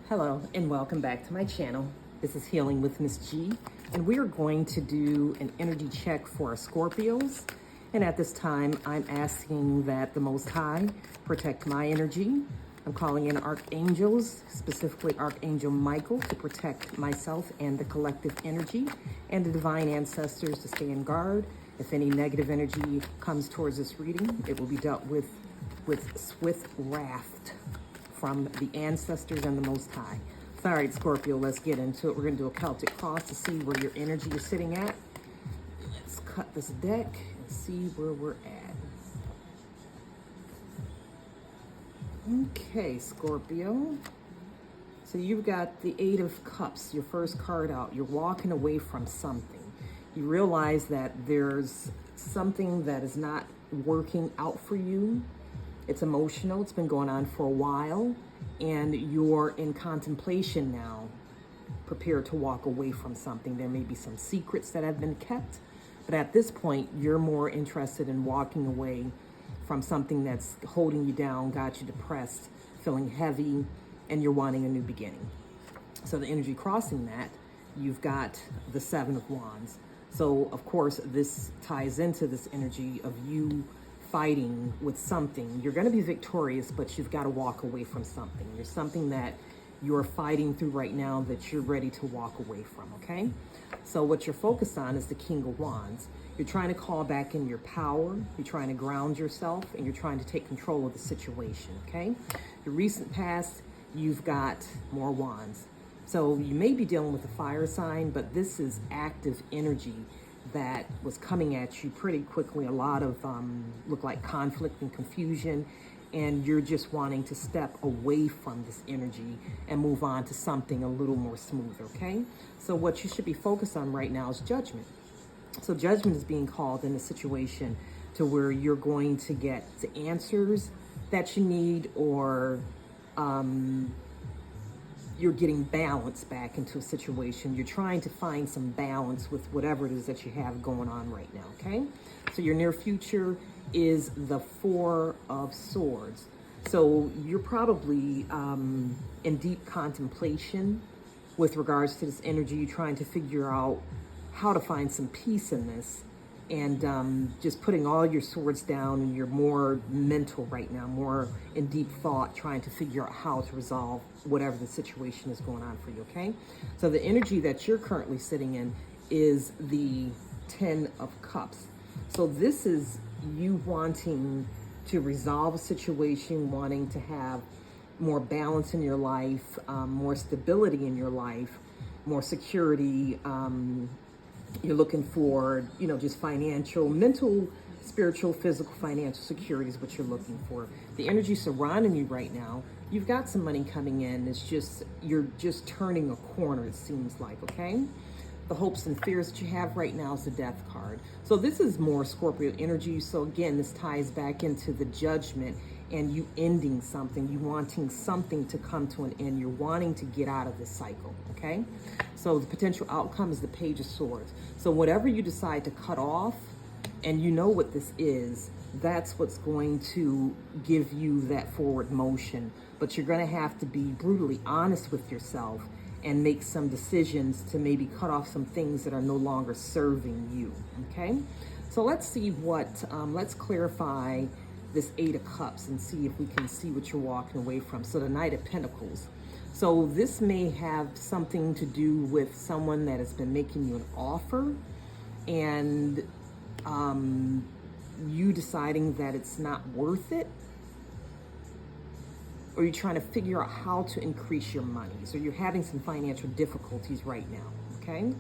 Hello and welcome back to my channel. This is Healing with Miss G, and we are going to do an energy check for our Scorpios. And at this time, I'm asking that the Most High protect my energy. I'm calling in archangels, specifically Archangel Michael, to protect myself and the collective energy, and the divine ancestors to stay in guard. If any negative energy comes towards this reading, it will be dealt with swift wrath from the ancestors and the Most High. All right, Scorpio, let's get into it. We're going to do a Celtic cross to see where your energy is sitting at. Let's cut this deck and see where we're at. Okay, Scorpio. So you've got the Eight of Cups, your first card out. You're walking away from something. You realize that there's something that is not working out for you. It's emotional. It's been going on for a while, and you're in contemplation now, prepared to walk away from something. There may be some secrets that have been kept, but at this point, you're more interested in walking away from something that's holding you down, got you depressed, feeling heavy, and you're wanting a new beginning. So the energy crossing that, you've got the Seven of Wands. So, of course, this ties into this energy of you fighting with something. You're going to be victorious, but you've got to walk away from something. There's something that you're fighting through right now that you're ready to walk away from, okay? So what you're focused on is the King of Wands. You're trying to call back in your power, you're trying to ground yourself, and you're trying to take control of the situation, okay? The recent past, you've got more wands. So you may be dealing with a fire sign, but this is active energy that was coming at you pretty quickly. A lot of look like conflict and confusion, and you're just wanting to step away from this energy and move on to something a little more smooth, okay? So what you should be focused on right now is judgment. So judgment is being called in a situation to where you're going to get the answers that you need, or you're getting balance back into a situation. You're trying to find some balance with whatever it is that you have going on right now, okay? So your near future is the Four of Swords. So you're probably in deep contemplation with regards to this energy. You're trying to figure out how to find some peace in this, and just putting all your swords down, and you're more mental right now, more in deep thought, trying to figure out how to resolve whatever the situation is going on for you, okay? So the energy that you're currently sitting in is the Ten of Cups. So this is you wanting to resolve a situation, wanting to have more balance in your life, more stability in your life, more security. You're looking for, just financial, mental, spiritual, physical, financial security is what you're looking for. The energy surrounding you right now, you've got some money coming in. It's just, you're just turning a corner, it seems like, okay? The hopes and fears that you have right now is the Death card. So this is more Scorpio energy. So again, this ties back into the judgment and you ending something, you wanting something to come to an end. You're wanting to get out of this cycle, okay? So the potential outcome is the Page of Swords. So whatever you decide to cut off, and you know what this is, that's what's going to give you that forward motion. But you're going to have to be brutally honest with yourself and make some decisions to maybe cut off some things that are no longer serving you, okay? So let's see what, let's clarify this Eight of Cups and see if we can see what you're walking away from. So the Knight of Pentacles. So this may have something to do with someone that has been making you an offer, and you deciding that it's not worth it, or you're trying to figure out how to increase your money. So you're having some financial difficulties right now, okay?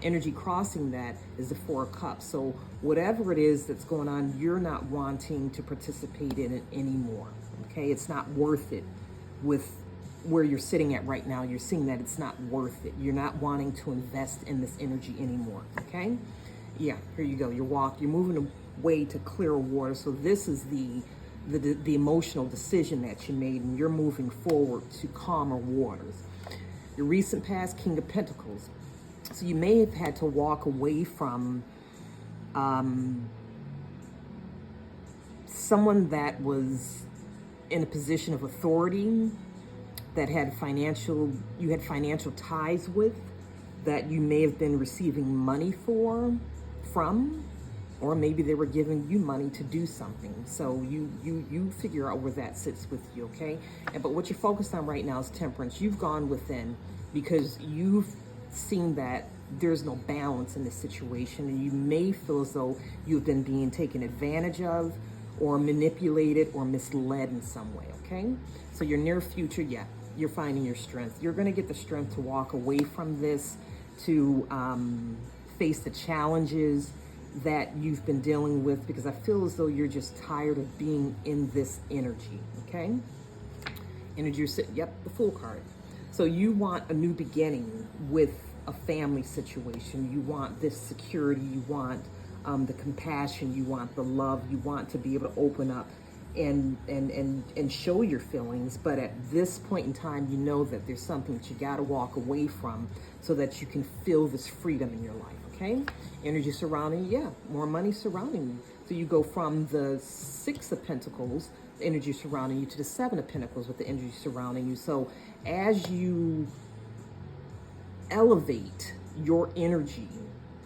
Energy crossing that is the Four of Cups. So whatever it is that's going on, you're not wanting to participate in it anymore, okay? It's not worth it with where you're sitting at right now. You're seeing that it's not worth it. You're not wanting to invest in this energy anymore, okay? Yeah, here you go. You're moving away to clearer water. So this is the emotional decision that you made, and you're moving forward to calmer waters. Your recent past, King of Pentacles. So you may have had to walk away from someone that was in a position of authority, that you had financial ties with, that you may have been receiving money from, or maybe they were giving you money to do something. So you figure out where that sits with you, okay? But what you're focused on right now is temperance. You've gone within because you've seen that there's no balance in this situation, and you may feel as though you've been being taken advantage of or manipulated or misled in some way, okay? So your near future, yeah, you're finding your strength. You're going to get the strength to walk away from this, to face the challenges that you've been dealing with, because I feel as though you're just tired of being in this energy, okay? Energy, yep, the Fool card. So you want a new beginning with a family situation. You want this security. You want the compassion. You want the love. You want to be able to open up and show your feelings. But at this point in time, you know that there's something that you got to walk away from so that you can feel this freedom in your life, okay? Energy surrounding you, yeah, more money surrounding you. So you go from the Six of Pentacles, the energy surrounding you, to the Seven of Pentacles with the energy surrounding you. So as you elevate your energy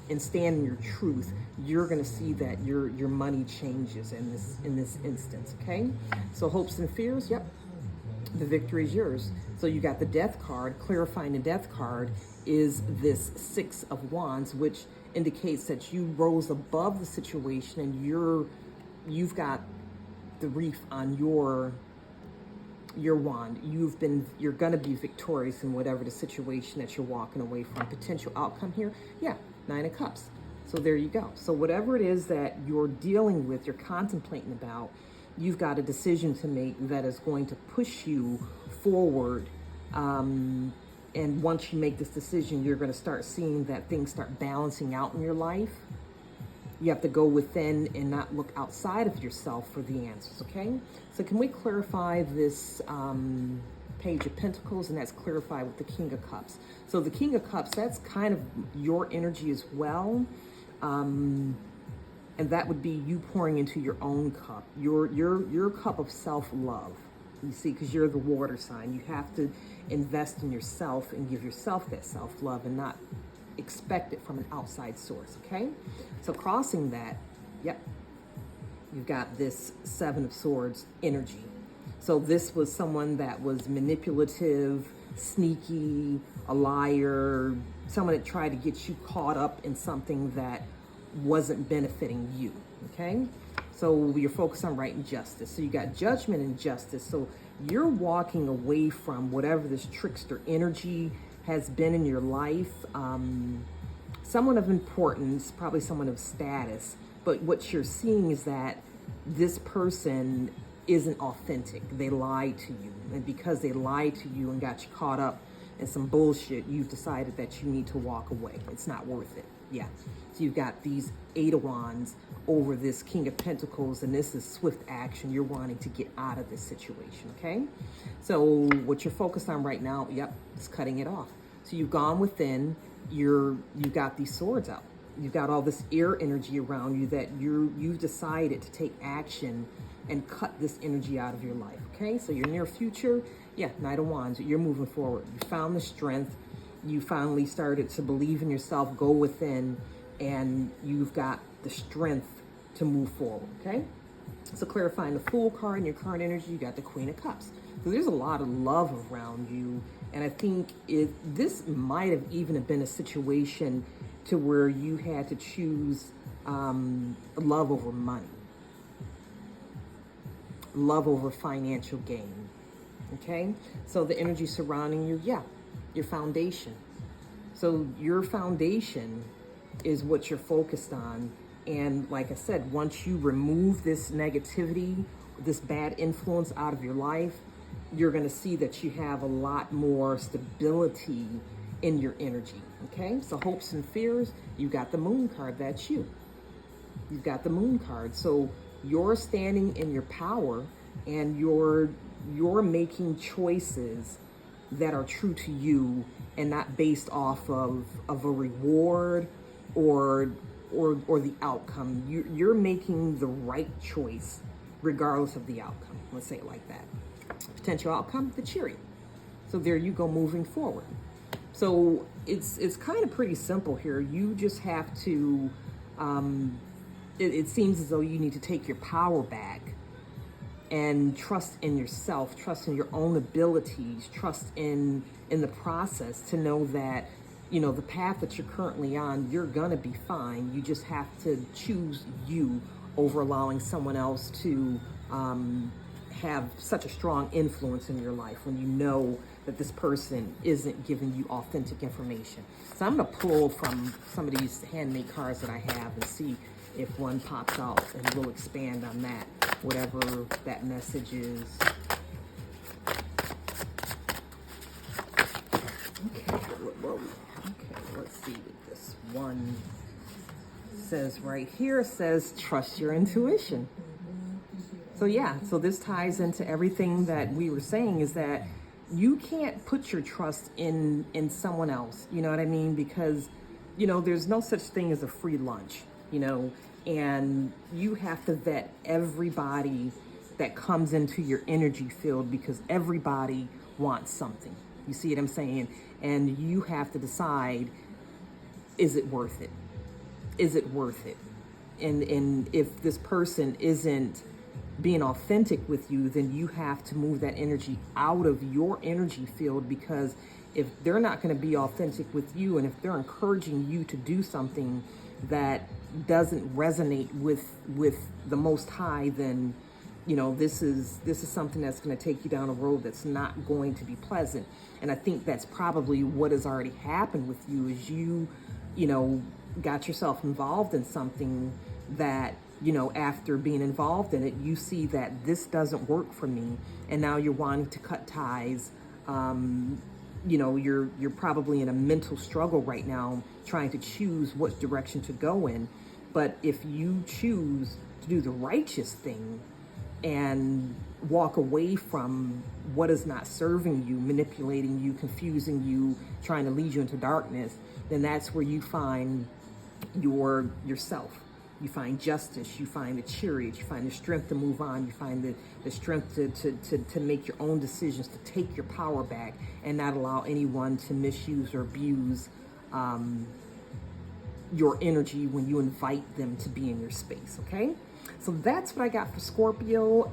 and stand in your truth, you're going to see that your money changes in this instance, okay? So hopes and fears, yep, the victory is yours. So you got the Death card. Clarifying the Death card is this Six of Wands, which indicates that you rose above the situation, and you've got the reef on your wand. You're gonna be victorious in whatever the situation that you're walking away from. Potential outcome here, yeah, Nine of Cups. So there you go. So whatever it is that you're dealing with, you're contemplating about, you've got a decision to make that is going to push you forward. And once you make this decision, you're going to start seeing that things start balancing out in your life. You have to go within and not look outside of yourself for the answers, okay? So can we clarify this Page of Pentacles? And that's clarified with the King of Cups. So the King of Cups, that's kind of your energy as well. And that would be you pouring into your own cup, your cup of self-love. You see, because you're the water sign, you have to invest in yourself and give yourself that self-love and not expect it from an outside source, okay? So crossing that, yep, you've got this Seven of Swords energy. So this was someone that was manipulative, sneaky, a liar, someone that tried to get you caught up in something that wasn't benefiting you, okay? So you're focused on right and justice. So you got Judgment and Justice. So you're walking away from whatever this trickster energy has been in your life. Someone of importance, probably someone of status, but what you're seeing is that this person isn't authentic. They lied to you. And because they lied to you and got you caught up in some bullshit, you've decided that you need to walk away. It's not worth it. Yeah. So you've got these Eight of Wands over this King of Pentacles, and this is swift action. You're wanting to get out of this situation, okay? So what you're focused on right now, yep, is cutting it off. So you've gone within, you've got these swords out. You've got all this air energy around you that you've decided to take action and cut this energy out of your life, okay? So your near future, yeah, Knight of Wands, you're moving forward. You found the strength. You finally started to believe in yourself, go within, and you've got the strength to move forward, okay? So clarifying the Fool card in your current energy, you got the Queen of Cups. So there's a lot of love around you, and I think this might have even been a situation to where you had to choose love over money, love over financial gain, okay? So the energy surrounding you, yeah, your foundation. So your foundation is what you're focused on. And like I said, once you remove this negativity, this bad influence out of your life, you're going to see that you have a lot more stability in your energy, okay? So hopes and fears, you got the Moon card, that's you. You've got the Moon card. So you're standing in your power, and you're making choices that are true to you and not based off of a reward or the outcome. You're making the right choice regardless of the outcome. Let's say it like that. Potential outcome, the Chariot. So there you go, moving forward. So it's kind of pretty simple here. You just have to, it seems as though you need to take your power back and trust in yourself, trust in your own abilities, trust in the process to know that, you know, the path that you're currently on, you're gonna be fine. You just have to choose you over allowing someone else to have such a strong influence in your life when you know that this person isn't giving you authentic information. So I'm gonna pull from some of these handmade cards that I have and see if one pops out, and we'll expand on that, whatever that message is. Okay, let's see what this one says right here. It says, trust your intuition. So yeah, so this ties into everything that we were saying, is that you can't put your trust in someone else, you know what I mean? Because, you know, there's no such thing as a free lunch, you know, and you have to vet everybody that comes into your energy field, because everybody wants something. You see what I'm saying? And you have to decide, is it worth it? Is it worth it? And if this person isn't being authentic with you, then you have to move that energy out of your energy field, because if they're not going to be authentic with you, and if they're encouraging you to do something that doesn't resonate with the Most High, then, you know, this is something that's going to take you down a road that's not going to be pleasant. And I think that's probably what has already happened with you, is you know, got yourself involved in something that, you know, after being involved in it, you see that this doesn't work for me, and now you're wanting to cut ties. You know, you're probably in a mental struggle right now, trying to choose what direction to go in. But if you choose to do the righteous thing and walk away from what is not serving you, manipulating you, confusing you, trying to lead you into darkness, then that's where you find yourself. You find justice, you find the courage, you find the strength to move on, you find the strength to make your own decisions, to take your power back and not allow anyone to misuse or abuse your energy when you invite them to be in your space, okay? So that's what I got for Scorpio.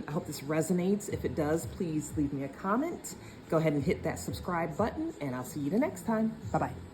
I hope this resonates. If it does, please leave me a comment. Go ahead and hit that subscribe button, and I'll see you the next time. Bye-bye.